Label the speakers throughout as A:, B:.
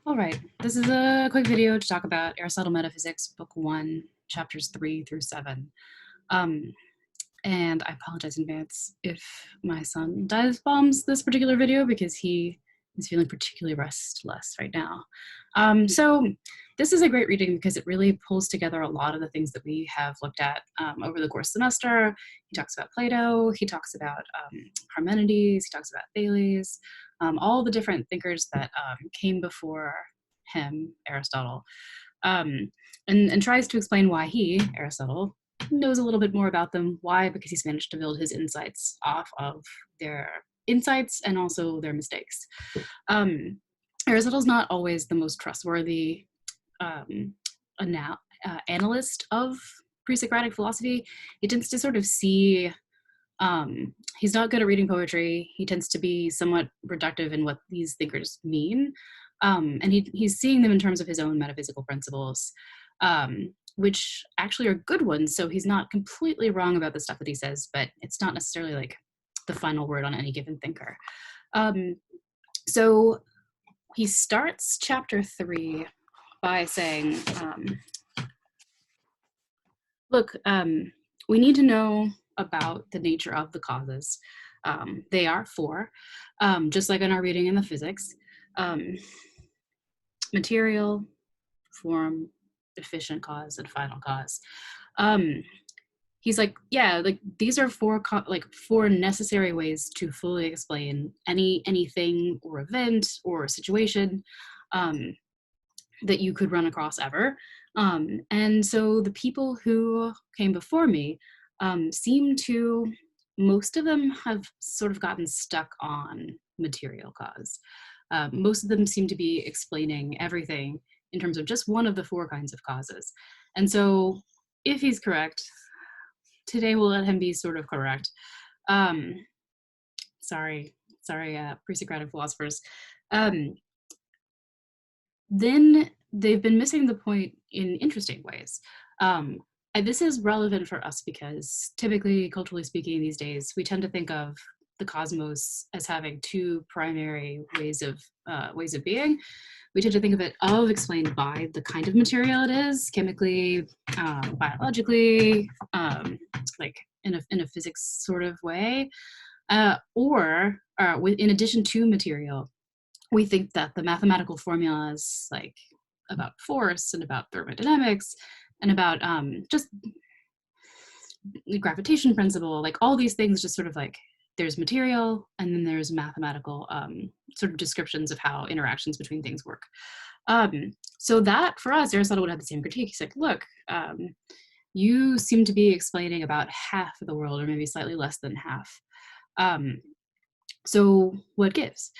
A: All right, this is a quick video to talk about Aristotle Metaphysics, Book 1, Chapters 3 through 7. Um, and I apologize in advance if my son dive bombs this particular video because he is feeling particularly restless right now. So this is a great reading because it really pulls together a lot of the things that we have looked at over the course semester. He talks about Plato, he talks about Parmenides, he talks about Thales, all the different thinkers that came before him, Aristotle, and tries to explain why he, Aristotle, knows a little bit more about them. Why? Because he's managed to build his insights off of their insights and also their mistakes. Aristotle's not always the most trustworthy analyst of pre-Socratic philosophy. He tends to sort of see, he's not good at reading poetry. He tends to be somewhat reductive in what these thinkers mean. And he's seeing them in terms of his own metaphysical principles, which actually are good ones. So he's not completely wrong about the stuff that he says, but it's not necessarily like the final word on any given thinker. So he starts chapter 3 by saying, look, we need to know about the nature of the causes. They are four, just like in our reading in the physics: material, form, efficient cause, and final cause. He's like, yeah, like these are four necessary ways to fully explain anything or event or situation that you could run across ever. And so the people who came before me seem to, most of them have sort of gotten stuck on material cause. Most of them seem to be explaining everything in terms of just one of the four kinds of causes. And so if he's correct, today we'll let him be sort of correct. Sorry, pre-Socratic philosophers. Then they've been missing the point in interesting ways. And this is relevant for us because typically, culturally speaking, these days, we tend to think of the cosmos as having two primary ways of being. We tend to think of it explained by the kind of material it is, chemically, biologically, like in a physics sort of way, or in addition to material, we think that the mathematical formulas, like about force and about thermodynamics and about just the gravitation principle, like all these things, just sort of like there's material and then there's mathematical sort of descriptions of how interactions between things work. So that for us, Aristotle would have the same critique. He's like, look, you seem to be explaining about half of the world, or maybe slightly less than half. So what gives?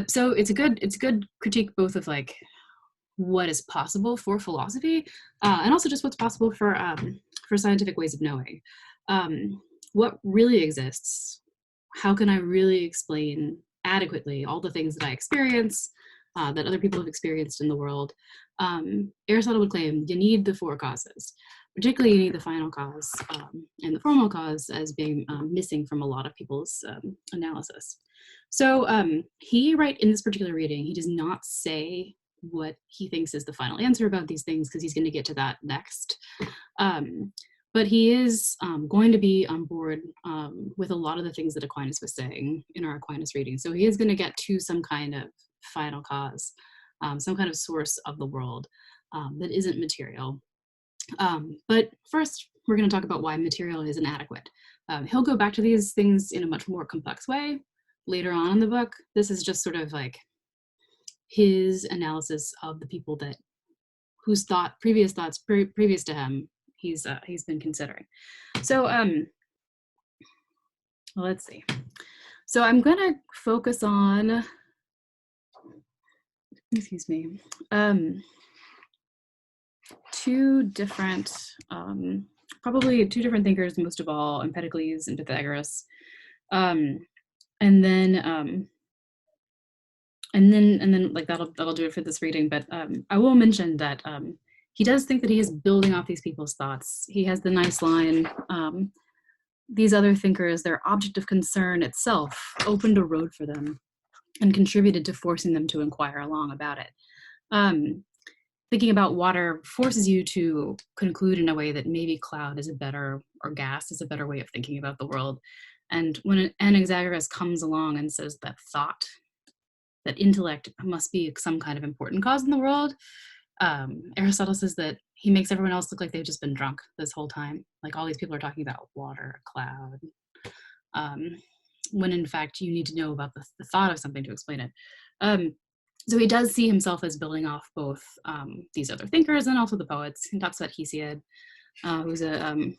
A: So it's a good critique both of like what is possible for philosophy and also just what's possible for scientific ways of knowing. What really exists? How can I really explain adequately all the things that I experience, that other people have experienced in the world? Aristotle would claim you need the four causes. Particularly, you need the final cause and the formal cause as being missing from a lot of people's analysis. So he, right in this particular reading, he does not say what he thinks is the final answer about these things because he's going to get to that next. But he is going to be on board with a lot of the things that Aquinas was saying in our Aquinas reading. So he is going to get to some kind of final cause, some kind of source of the world that isn't material. But first, we're going to talk about why material is inadequate. He'll go back to these things in a much more complex way later on in the book. This is just sort of like his analysis of the people whose previous thoughts previous to him he's been considering. So let's see. So I'm going to focus on, excuse me, probably two different thinkers, most of all, Empedocles and Pythagoras, and then like that'll do it for this reading. But I will mention that he does think that he is building off these people's thoughts. He has the nice line, these other thinkers, their object of concern itself opened a road for them and contributed to forcing them to inquire along about it. Um, Thinking about water forces you to conclude in a way that maybe cloud is a better, or gas is a better way of thinking about the world. And when Anaxagoras comes along and says that thought, that intellect must be some kind of important cause in the world, Aristotle says that he makes everyone else look like they've just been drunk this whole time. Like all these people are talking about water, cloud, um, when in fact you need to know about the thought of something to explain it. So he does see himself as building off both these other thinkers and also the poets. He talks about Hesiod, who's an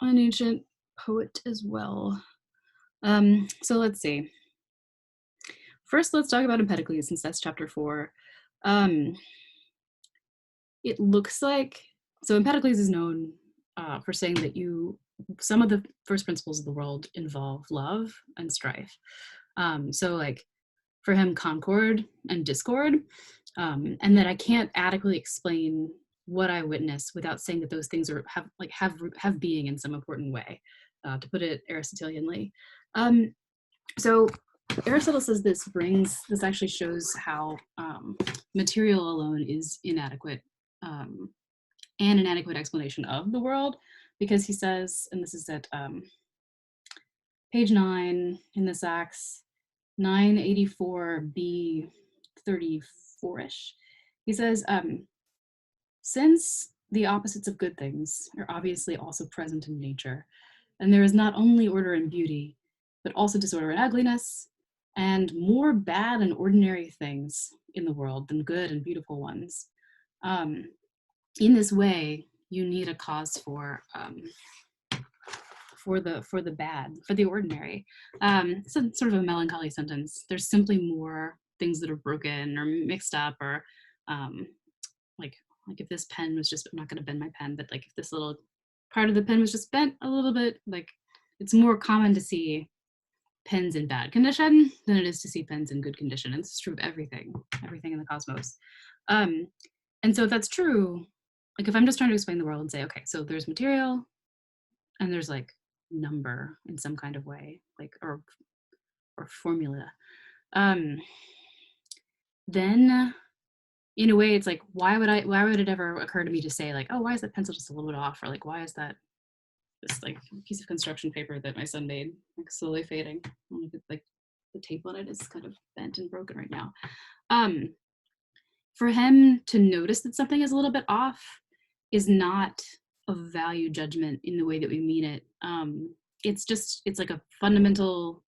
A: ancient poet as well. So let's see. First, let's talk about Empedocles, since that's chapter 4. It looks like, so Empedocles is known for saying that some of the first principles of the world involve love and strife. So like for him, concord and discord, and that I can't adequately explain what I witness without saying that those things have being in some important way, to put it Aristotelianly. So Aristotle says this actually shows how material alone is inadequate, and an inadequate explanation of the world, because he says, and this is at page 9 in the Sachs, 984b 34ish. He says, since the opposites of good things are obviously also present in nature, and there is not only order and beauty, but also disorder and ugliness, and more bad and ordinary things in the world than good and beautiful ones. In this way, you need a cause for the bad, for the ordinary. It's sort of a melancholy sentence. There's simply more things that are broken or mixed up, or like if this pen was just, I'm not going to bend my pen, but like if this little part of the pen was just bent a little bit, like it's more common to see pens in bad condition than it is to see pens in good condition. And it's true of everything in the cosmos. And so if that's true, like if I'm just trying to explain the world and say, okay, so there's material and there's like number in some kind of way, like or formula, then in a way it's like, why would it ever occur to me to say like, oh, why is that pencil just a little bit off, or like, why is that this like piece of construction paper that my son made like slowly fading, like the tape on it is kind of bent and broken right now. For him to notice that something is a little bit off is not a value judgment in the way that we mean it. It's like a fundamental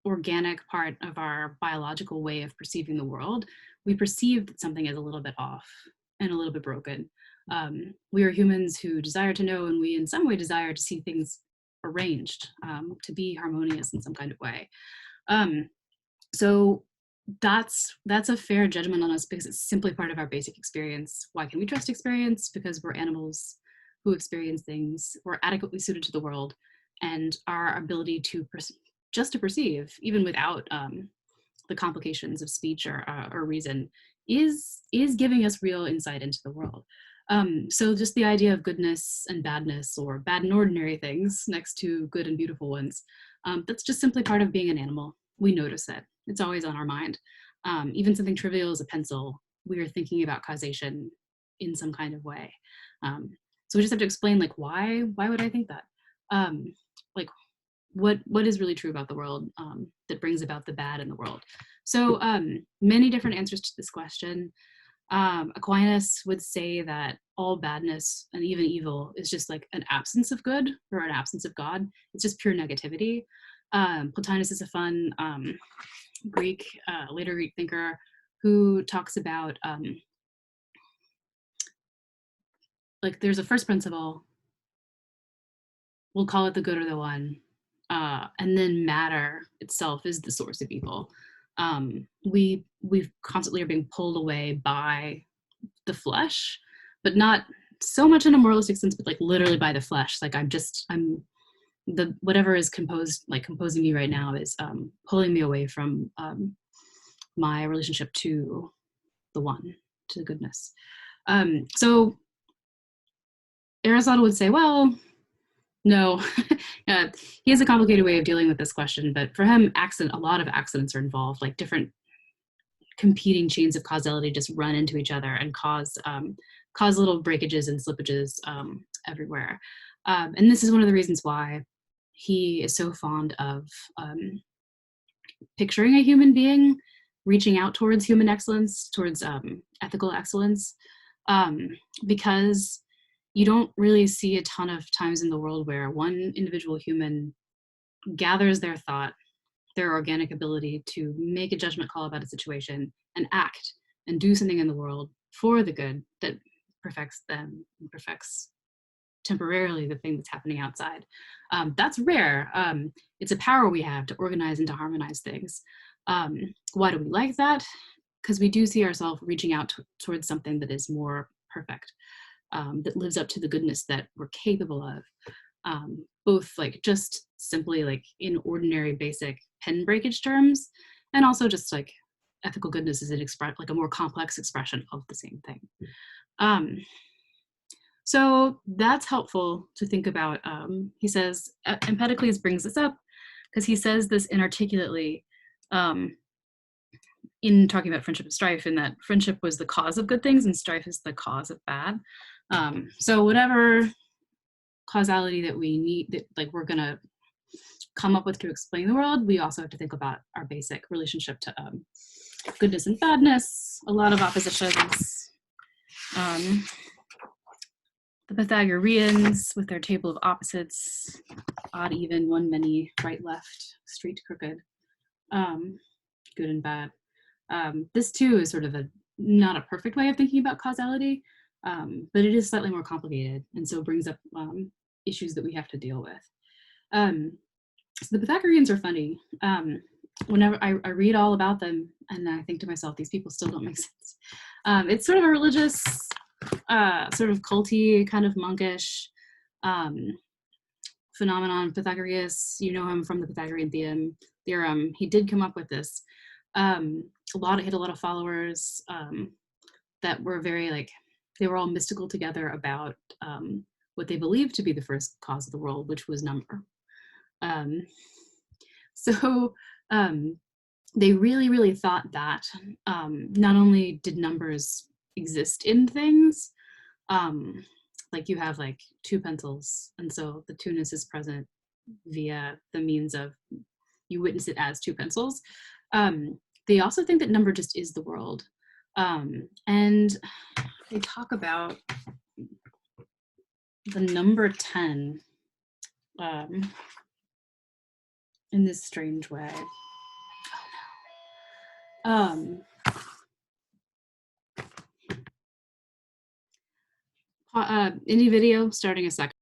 A: organic part of our biological way of perceiving the world. We perceive that something is a little bit off and a little bit broken. We are humans who desire to know, and we in some way desire to see things arranged, to be harmonious in some kind of way. So that's a fair judgment on us because it's simply part of our basic experience. Why can we trust experience? Because we're animals who experience things. We're adequately suited to the world, and our ability to just to perceive, even without the complications of speech or reason, is giving us real insight into the world. So just the idea of goodness and badness, or bad and ordinary things next to good and beautiful ones, that's just simply part of being an animal. We notice it. It's always on our mind. Even something trivial as a pencil, we are thinking about causation in some kind of way. So we just have to explain, like, why would I think that? Like, what is really true about the world that brings about the bad in the world? So many different answers to this question. Aquinas would say that all badness and even evil is just like an absence of good or an absence of God. It's just pure negativity. Plotinus is a fun later Greek thinker who talks about like there's a first principle, we'll call it the good or the one, and then matter itself is the source of evil. We constantly are being pulled away by the flesh, but not so much in a moralistic sense, but like literally by the flesh. Like I'm the whatever is composing me right now is pulling me away from my relationship to the one, to the goodness. So Aristotle would say, well, no. He has a complicated way of dealing with this question, but for him, a lot of accidents are involved, like different competing chains of causality just run into each other and cause little breakages and slippages everywhere. And this is one of the reasons why he is so fond of picturing a human being reaching out towards human excellence, towards ethical excellence, because you don't really see a ton of times in the world where one individual human gathers their thought, their organic ability to make a judgment call about a situation and act and do something in the world for the good that perfects them and perfects temporarily the thing that's happening outside. That's rare. It's a power we have to organize and to harmonize things. Why do we like that? Because we do see ourselves reaching out towards something that is more perfect, that lives up to the goodness that we're capable of. Both like just simply like in ordinary basic pen breakage terms, and also just like ethical goodness is like a more complex expression of the same thing. So that's helpful to think about. He says, Empedocles brings this up because he says this inarticulately in talking about friendship and strife, in that friendship was the cause of good things and strife is the cause of bad. So whatever causality that we need, that like we're gonna come up with to explain the world, we also have to think about our basic relationship to goodness and badness, a lot of oppositions. The Pythagoreans with their table of opposites, odd, even, one, many, right, left, straight, crooked, good and bad. This too is sort of not a perfect way of thinking about causality, but it is slightly more complicated, and so brings up issues that we have to deal with. So the Pythagoreans are funny. Whenever I read all about them, and I think to myself, these people still don't make sense. It's sort of a religious, sort of culty, kind of monkish phenomenon. Pythagoras, you know him from the Pythagorean theorem. He did come up with this. He had a lot of followers that were very like, they were all mystical together about what they believed to be the first cause of the world, which was number. So they really, really thought that not only did numbers exist in things, like you have like two pencils, and so the two-ness is present via the means of you witness it as two pencils. They also think that number just is the world. And they talk about the number 10 in this strange way. Indie video starting a second.